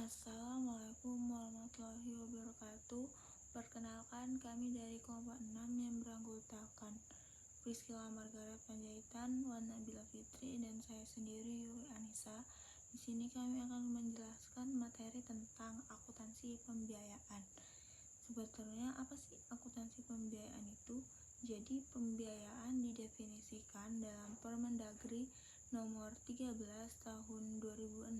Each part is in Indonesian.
Assalamualaikum warahmatullahi wabarakatuh. Perkenalkan, kami dari kelompok 6 yang beranggotakan Priscilla Margaret Panjaitan, Wan Nabila Fitri, dan saya sendiri Yuri Anissa. Di sini kami akan menjelaskan materi tentang akuntansi pembiayaan. Sebetulnya apa sih akuntansi pembiayaan itu? Jadi pembiayaan didefinisikan dalam Permendagri nomor 13 tahun 2006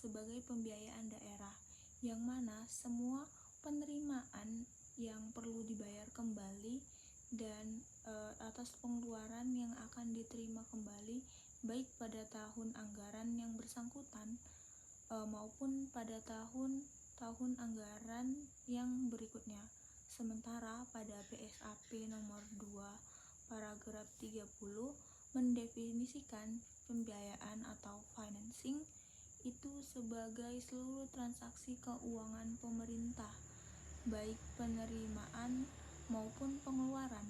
sebagai pembiayaan daerah, yang mana semua penerimaan yang perlu dibayar kembali dan atas pengeluaran yang akan diterima kembali baik pada tahun anggaran yang bersangkutan maupun pada tahun anggaran yang berikutnya. Sementara pada PSAP nomor 2 paragraf 30 mendefinisikan pembiayaan atau financing itu sebagai seluruh transaksi keuangan pemerintah, baik penerimaan maupun pengeluaran,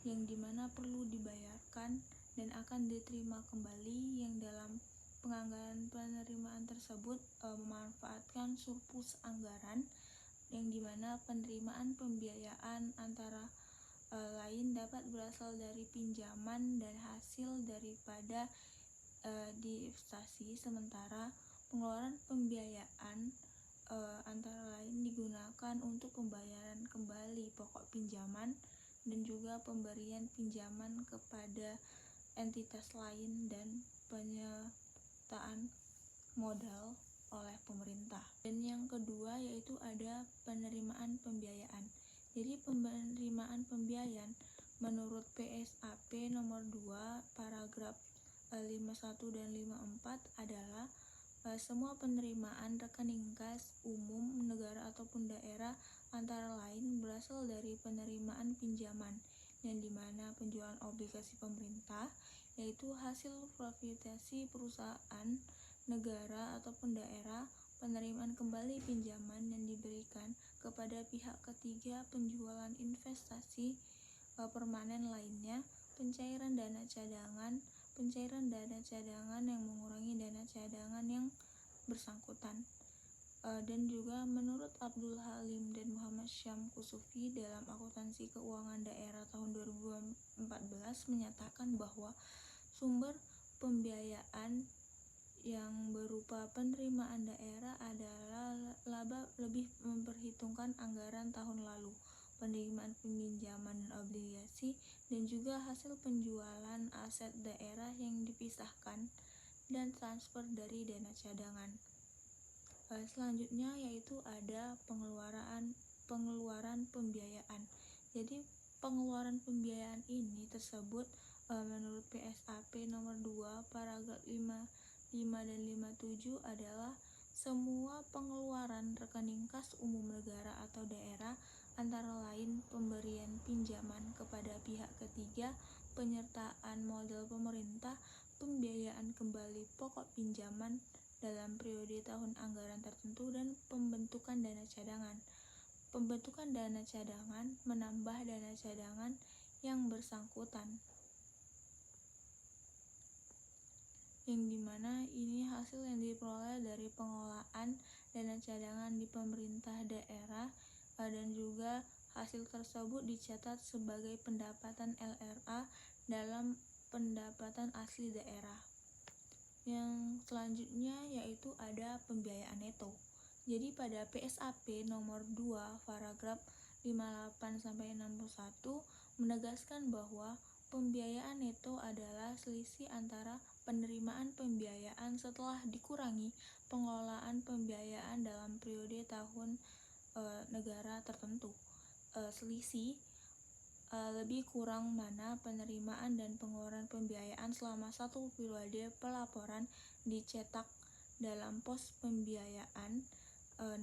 yang dimana perlu dibayarkan dan akan diterima kembali, yang dalam penganggaran penerimaan tersebut memanfaatkan surplus anggaran, yang dimana penerimaan pembiayaan antara lain dapat berasal dari pinjaman dan hasil daripada diinvestasi. Sementara pengeluaran pembiayaan antara lain digunakan untuk pembayaran kembali pokok pinjaman dan juga pemberian pinjaman kepada entitas lain dan penyertaan modal oleh pemerintah. Dan yang kedua yaitu ada penerimaan pembiayaan. Jadi penerimaan pembiayaan menurut PSAP nomor 2 paragraf 51 dan 54 adalah semua penerimaan rekening kas umum negara ataupun daerah antara lain berasal dari penerimaan pinjaman, yang dimana penjualan obligasi pemerintah yaitu hasil profitasi perusahaan negara ataupun daerah, penerimaan kembali pinjaman yang diberikan kepada pihak ketiga, penjualan investasi permanen lainnya, pencairan dana cadangan yang mengurangi dana cadangan yang bersangkutan. Dan juga menurut Abdul Halim dan Muhammad Syam Kusufi dalam Akuntansi Keuangan Daerah tahun 2014 menyatakan bahwa sumber pembiayaan yang berupa penerimaan daerah adalah laba lebih memperhitungkan anggaran tahun lalu, penerimaan pinjaman dan obligasi, dan juga hasil penjualan aset daerah yang dipisahkan dan transfer dari dana cadangan. Selanjutnya yaitu ada pengeluaran pembiayaan. Jadi pengeluaran pembiayaan ini tersebut menurut PSAP nomor 2 paragraf 55 dan 57 adalah semua pengeluaran rekening kas umum negara atau daerah, antara lain pemberian pinjaman kepada pihak ketiga, penyertaan modal pemerintah, pembiayaan kembali pokok pinjaman dalam periode tahun anggaran tertentu, dan pembentukan dana cadangan. Pembentukan dana cadangan menambah dana cadangan yang bersangkutan, yang dimana ini hasil yang diperoleh dari pengelolaan dana cadangan di pemerintah daerah, dan juga hasil tersebut dicatat sebagai pendapatan LRA dalam pendapatan asli daerah. Yang selanjutnya yaitu ada pembiayaan neto. Jadi pada PSAP nomor 2 paragraf 58-61 menegaskan bahwa pembiayaan neto adalah selisih antara penerimaan pembiayaan setelah dikurangi pengelolaan pembiayaan dalam periode tahun negara tertentu. Selisih lebih kurang mana penerimaan dan pengeluaran pembiayaan selama satu periode pelaporan dicetak dalam pos pembiayaan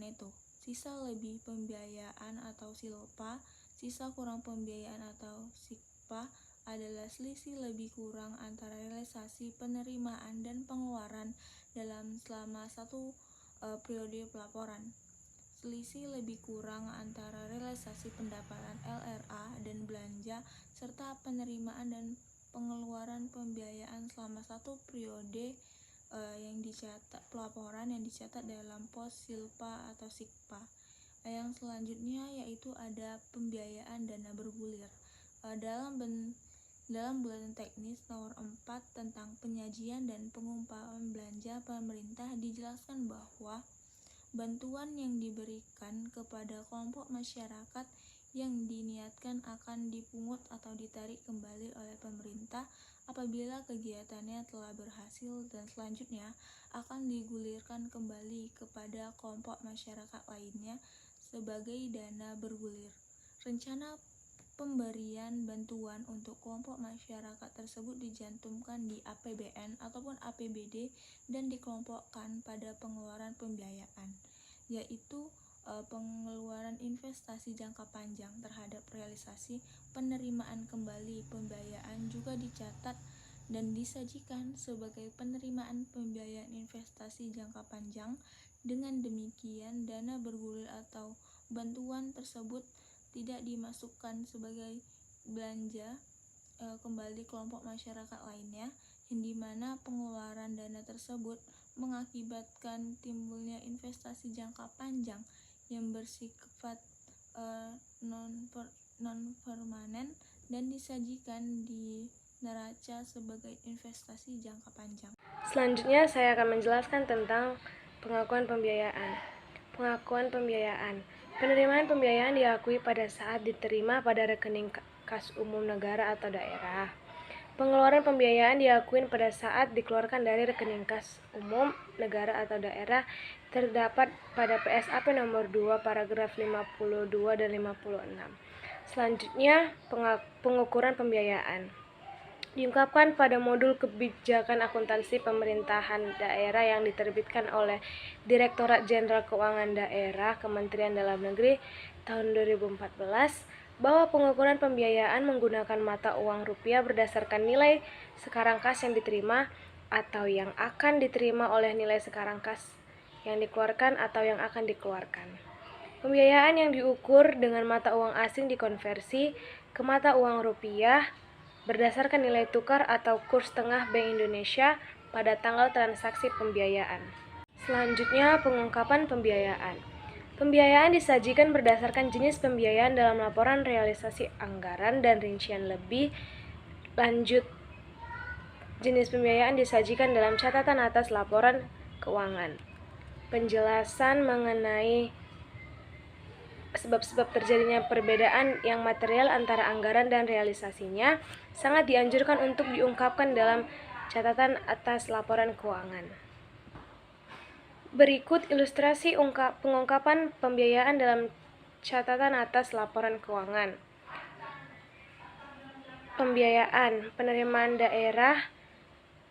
neto. Sisa lebih pembiayaan atau SILPA, sisa kurang pembiayaan atau SIKPA adalah selisih lebih kurang antara realisasi penerimaan dan pengeluaran dalam selama satu periode pelaporan. Selisih lebih kurang antara realisasi pendapatan LRA dan belanja serta penerimaan dan pengeluaran pembiayaan selama satu periode yang dicatat pelaporan yang dicatat dalam pos silpa atau sikpa. Yang selanjutnya yaitu ada pembiayaan dana bergulir. Dalam Buletin Teknis nomor 4 tentang penyajian dan pengumpulan belanja pemerintah dijelaskan bahwa bantuan yang diberikan kepada kelompok masyarakat yang diniatkan akan dipungut atau ditarik kembali oleh pemerintah apabila kegiatannya telah berhasil dan selanjutnya akan digulirkan kembali kepada kelompok masyarakat lainnya sebagai dana bergulir. Rencana pemberian bantuan untuk kelompok masyarakat tersebut dicantumkan di APBN ataupun APBD dan dikelompokkan pada pengeluaran pembiayaan, yaitu pengeluaran investasi jangka panjang terhadap realisasi penerimaan kembali pembiayaan juga dicatat dan disajikan sebagai penerimaan pembiayaan investasi jangka panjang. Dengan demikian, dana bergulir atau bantuan tersebut tidak dimasukkan sebagai belanja kembali kelompok masyarakat lainnya, yang dimana pengeluaran dana tersebut mengakibatkan timbulnya investasi jangka panjang yang bersifat non-permanen dan disajikan di neraca sebagai investasi jangka panjang. Selanjutnya saya akan menjelaskan tentang pengakuan pembiayaan. Pengakuan pembiayaan. Penerimaan pembiayaan diakui pada saat diterima pada rekening kas umum negara atau daerah. Pengeluaran pembiayaan diakui pada saat dikeluarkan dari rekening kas umum negara atau daerah terdapat pada PSAP nomor 2 paragraf 52 dan 56. Selanjutnya, pengukuran pembiayaan diungkapkan pada modul kebijakan akuntansi pemerintahan daerah yang diterbitkan oleh Direktorat Jenderal Keuangan Daerah Kementerian Dalam Negeri tahun 2014 bahwa pengukuran pembiayaan menggunakan mata uang rupiah berdasarkan nilai sekarang kas yang diterima atau yang akan diterima oleh nilai sekarang kas yang dikeluarkan atau yang akan dikeluarkan. Pembiayaan yang diukur dengan mata uang asing dikonversi ke mata uang rupiah berdasarkan nilai tukar atau kurs tengah Bank Indonesia pada tanggal transaksi pembiayaan. Selanjutnya, pengungkapan pembiayaan. Pembiayaan disajikan berdasarkan jenis pembiayaan dalam laporan realisasi anggaran dan rincian lebih lanjut. Jenis pembiayaan disajikan dalam catatan atas laporan keuangan. Penjelasan mengenai sebab-sebab terjadinya perbedaan yang material antara anggaran dan realisasinya sangat dianjurkan untuk diungkapkan dalam catatan atas laporan keuangan. Berikut ilustrasi pengungkapan pembiayaan dalam catatan atas laporan keuangan. Pembiayaan penerimaan daerah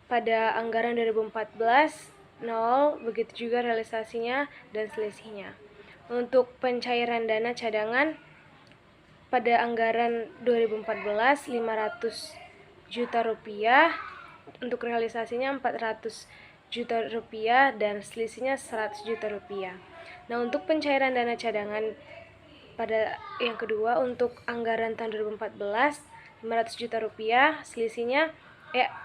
pada anggaran 2014 0, begitu juga realisasinya dan selisihnya. Untuk pencairan dana cadangan pada anggaran 2014 500 juta rupiah, untuk realisasinya 400 juta rupiah dan selisihnya 100 juta rupiah. Nah, untuk pencairan dana cadangan pada yang kedua untuk anggaran tahun 2014 500 juta rupiah, selisihnya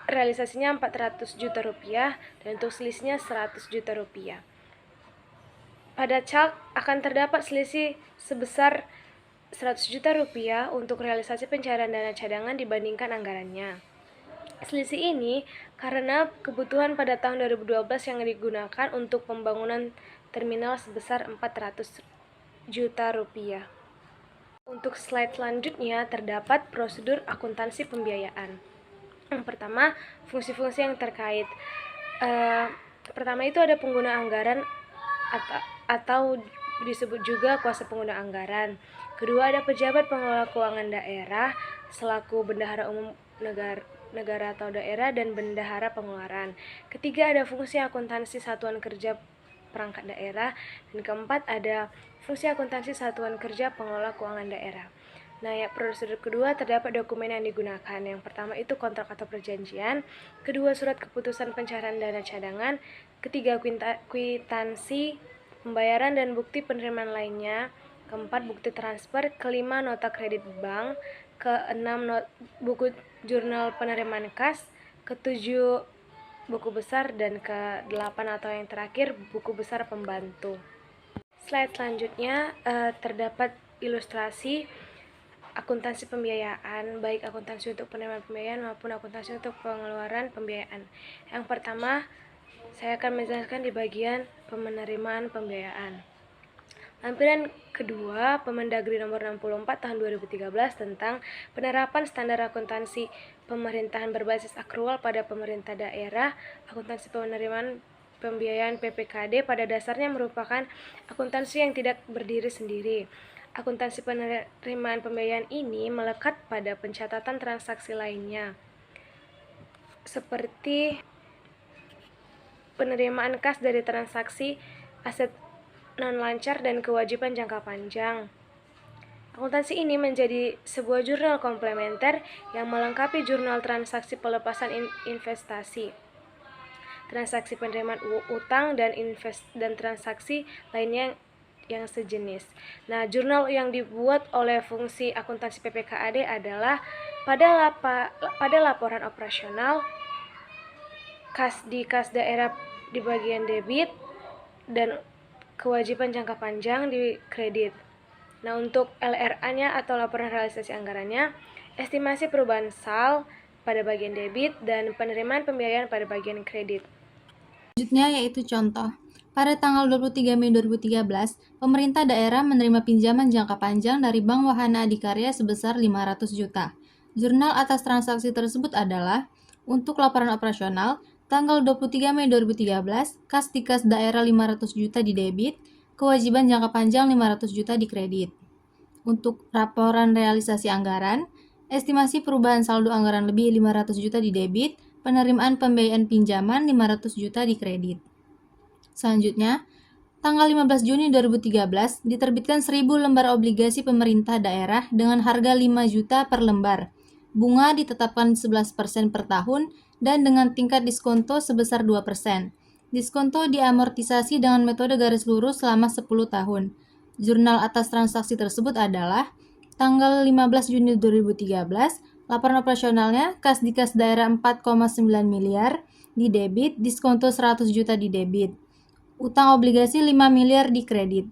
realisasinya 400 juta rupiah dan untuk selisihnya 100 juta rupiah. Pada chart akan terdapat selisih sebesar 100 juta rupiah untuk realisasi pencairan dana cadangan dibandingkan anggarannya. Selisih ini karena kebutuhan pada tahun 2012 yang digunakan untuk pembangunan terminal sebesar 400 juta rupiah. Untuk slide selanjutnya terdapat prosedur akuntansi pembiayaan. Yang pertama, fungsi-fungsi yang terkait. Pertama itu ada pengguna anggaran atau disebut juga kuasa pengguna anggaran. Kedua, ada pejabat pengelola keuangan daerah selaku bendahara umum negara atau daerah dan bendahara pengeluaran. Ketiga, ada fungsi akuntansi satuan kerja perangkat daerah. Dan keempat, ada fungsi akuntansi satuan kerja pengelola keuangan daerah. Nah, ya, prosedur kedua terdapat dokumen yang digunakan. Yang pertama itu kontrak atau perjanjian. Kedua, surat keputusan pencairan dana cadangan. Ketiga, kwitansi pembayaran dan bukti penerimaan lainnya. Keempat, bukti transfer. Kelima, nota kredit bank. Keenam, buku jurnal penerimaan kas. Ketujuh, buku besar, dan ke-8 atau yang terakhir buku besar pembantu. Slide selanjutnya terdapat ilustrasi akuntansi pembiayaan, baik akuntansi untuk penerimaan pembiayaan maupun akuntansi untuk pengeluaran pembiayaan. Yang pertama, saya akan menjelaskan di bagian penerimaan pembiayaan. Lampiran kedua, Permendagri nomor 64 tahun 2013 tentang penerapan standar akuntansi pemerintahan berbasis akrual pada pemerintah daerah. Akuntansi penerimaan pembiayaan PPKD pada dasarnya merupakan akuntansi yang tidak berdiri sendiri. Akuntansi penerimaan pembiayaan ini melekat pada pencatatan transaksi lainnya, seperti penerimaan kas dari transaksi aset non-lancar dan kewajiban jangka panjang. Akuntansi ini menjadi sebuah jurnal komplementer yang melengkapi jurnal transaksi pelepasan investasi, transaksi penerimaan utang, dan transaksi lainnya yang sejenis. Nah, jurnal yang dibuat oleh fungsi akuntansi PPKAD adalah pada laporan operasional, kas daerah di bagian debit, dan kewajiban jangka panjang di kredit. Nah, untuk LRA-nya atau laporan realisasi anggarannya, estimasi perubahan sal pada bagian debit dan penerimaan pembiayaan pada bagian kredit. Selanjutnya yaitu contoh. Pada tanggal 23 Mei 2013, pemerintah daerah menerima pinjaman jangka panjang dari Bank Wahana Adikarya sebesar 500 juta. Jurnal atas transaksi tersebut adalah untuk laporan operasional, tanggal 23 Mei 2013, kas di kas daerah 500 juta di debit, kewajiban jangka panjang 500 juta di kredit. Untuk laporan realisasi anggaran, estimasi perubahan saldo anggaran lebih 500 juta di debit, penerimaan pembiayaan pinjaman 500 juta di kredit. Selanjutnya, tanggal 15 Juni 2013 diterbitkan 1000 lembar obligasi pemerintah daerah dengan harga 5 juta per lembar. Bunga ditetapkan 11% per tahun dan dengan tingkat diskonto sebesar 2%. Diskonto diamortisasi dengan metode garis lurus selama 10 tahun. Jurnal atas transaksi tersebut adalah tanggal 15 Juni 2013, laporan operasionalnya kas di kas daerah 4,9 miliar di debit, diskonto 100 juta di debit. Utang obligasi 5 miliar di kredit.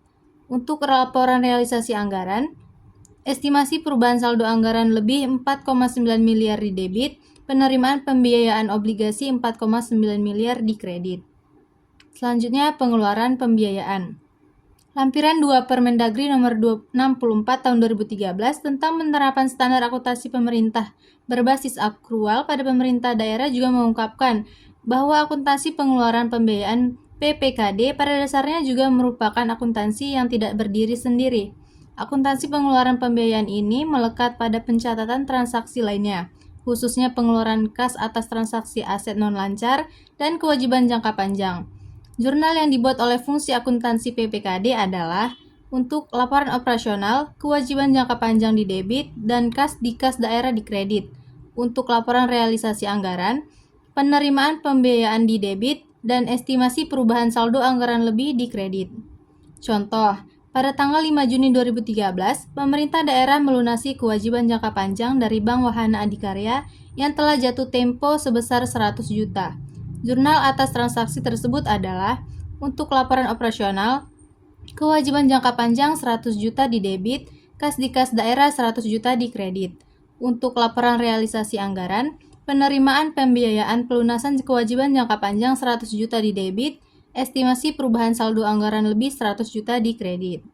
Untuk laporan realisasi anggaran, estimasi perubahan saldo anggaran lebih 4,9 miliar di debit, penerimaan pembiayaan obligasi 4,9 miliar di kredit. Selanjutnya, pengeluaran pembiayaan. Lampiran 2 Permendagri nomor 64 tahun 2013 tentang penerapan standar akuntansi pemerintah berbasis akrual pada pemerintah daerah juga mengungkapkan bahwa akuntansi pengeluaran pembiayaan PPKD pada dasarnya juga merupakan akuntansi yang tidak berdiri sendiri. Akuntansi pengeluaran pembiayaan ini melekat pada pencatatan transaksi lainnya, khususnya pengeluaran kas atas transaksi aset non-lancar dan kewajiban jangka panjang. Jurnal yang dibuat oleh fungsi akuntansi PPKD adalah untuk laporan operasional, kewajiban jangka panjang di debit, dan kas di kas daerah di kredit. Untuk laporan realisasi anggaran, penerimaan pembiayaan di debit, dan estimasi perubahan saldo anggaran lebih di kredit. Contoh, pada tanggal 5 Juni 2013, pemerintah daerah melunasi kewajiban jangka panjang dari Bank Wahana Adikarya yang telah jatuh tempo sebesar 100 juta. Jurnal atas transaksi tersebut adalah untuk laporan operasional, kewajiban jangka panjang 100 juta di debit, kas di kas daerah 100 juta di kredit. Untuk laporan realisasi anggaran, penerimaan pembiayaan pelunasan kewajiban jangka panjang 100 juta di debit, estimasi perubahan saldo anggaran lebih 100 juta di kredit.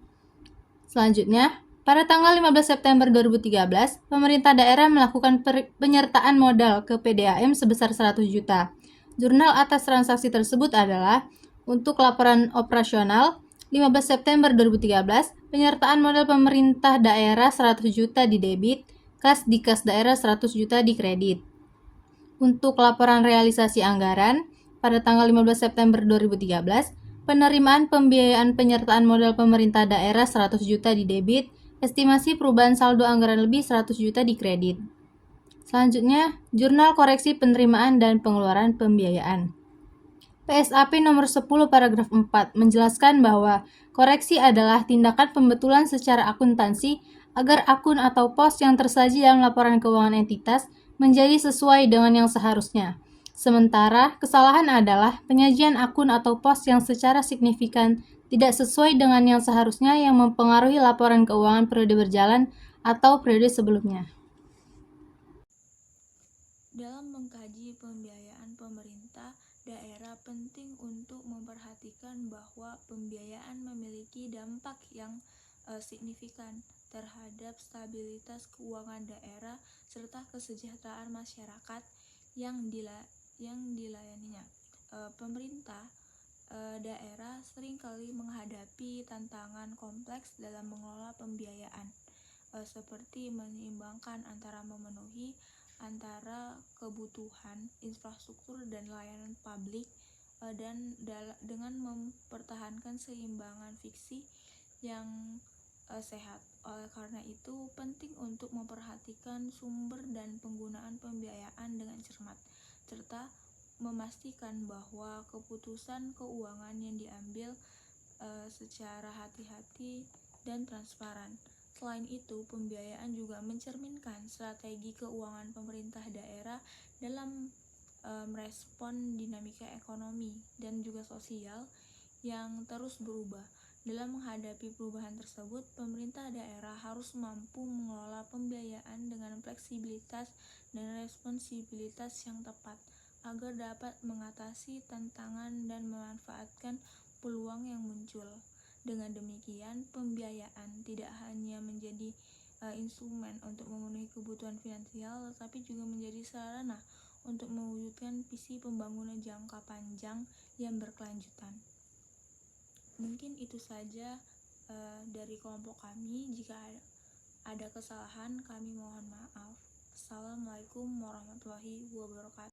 Selanjutnya, pada tanggal 15 September 2013, pemerintah daerah melakukan penyertaan modal ke PDAM sebesar 100 juta. Jurnal atas transaksi tersebut adalah untuk laporan operasional 15 September 2013, penyertaan modal pemerintah daerah 100 juta di debit, kas di kas daerah 100 juta di kredit. Untuk laporan realisasi anggaran, pada tanggal 15 September 2013, penerimaan pembiayaan penyertaan modal pemerintah daerah 100 juta di debit, estimasi perubahan saldo anggaran lebih 100 juta di kredit. Selanjutnya, Jurnal Koreksi Penerimaan dan Pengeluaran Pembiayaan. PSAP nomor 10 paragraf 4 menjelaskan bahwa koreksi adalah tindakan pembetulan secara akuntansi agar akun atau pos yang tersaji dalam laporan keuangan entitas menjadi sesuai dengan yang seharusnya. Sementara, kesalahan adalah penyajian akun atau pos yang secara signifikan tidak sesuai dengan yang seharusnya yang mempengaruhi laporan keuangan periode berjalan atau periode sebelumnya. Dalam mengkaji pembiayaan pemerintah daerah, penting untuk memperhatikan bahwa pembiayaan memiliki dampak yang signifikan terhadap stabilitas keuangan daerah serta kesejahteraan masyarakat yang dilayaninya. Pemerintah daerah seringkali menghadapi tantangan kompleks dalam mengelola pembiayaan, seperti menyeimbangkan antara kebutuhan infrastruktur dan layanan publik, dengan mempertahankan seimbangan fiksi yang sehat. Oleh karena itu, penting untuk memperhatikan sumber dan penggunaan pembiayaan dengan cermat, serta memastikan bahwa keputusan keuangan yang diambil secara hati-hati dan transparan. Selain itu, pembiayaan juga mencerminkan strategi keuangan pemerintah daerah dalam merespon dinamika ekonomi dan juga sosial yang terus berubah. Dalam menghadapi perubahan tersebut, pemerintah daerah harus mampu mengelola pembiayaan dengan fleksibilitas dan responsibilitas yang tepat, agar dapat mengatasi tantangan dan memanfaatkan peluang yang muncul. Dengan demikian, pembiayaan tidak hanya menjadi instrumen untuk memenuhi kebutuhan finansial, tetapi juga menjadi sarana untuk mewujudkan visi pembangunan jangka panjang yang berkelanjutan. Mungkin itu saja dari kelompok kami. Jika ada kesalahan, kami mohon maaf. Assalamualaikum warahmatullahi wabarakatuh.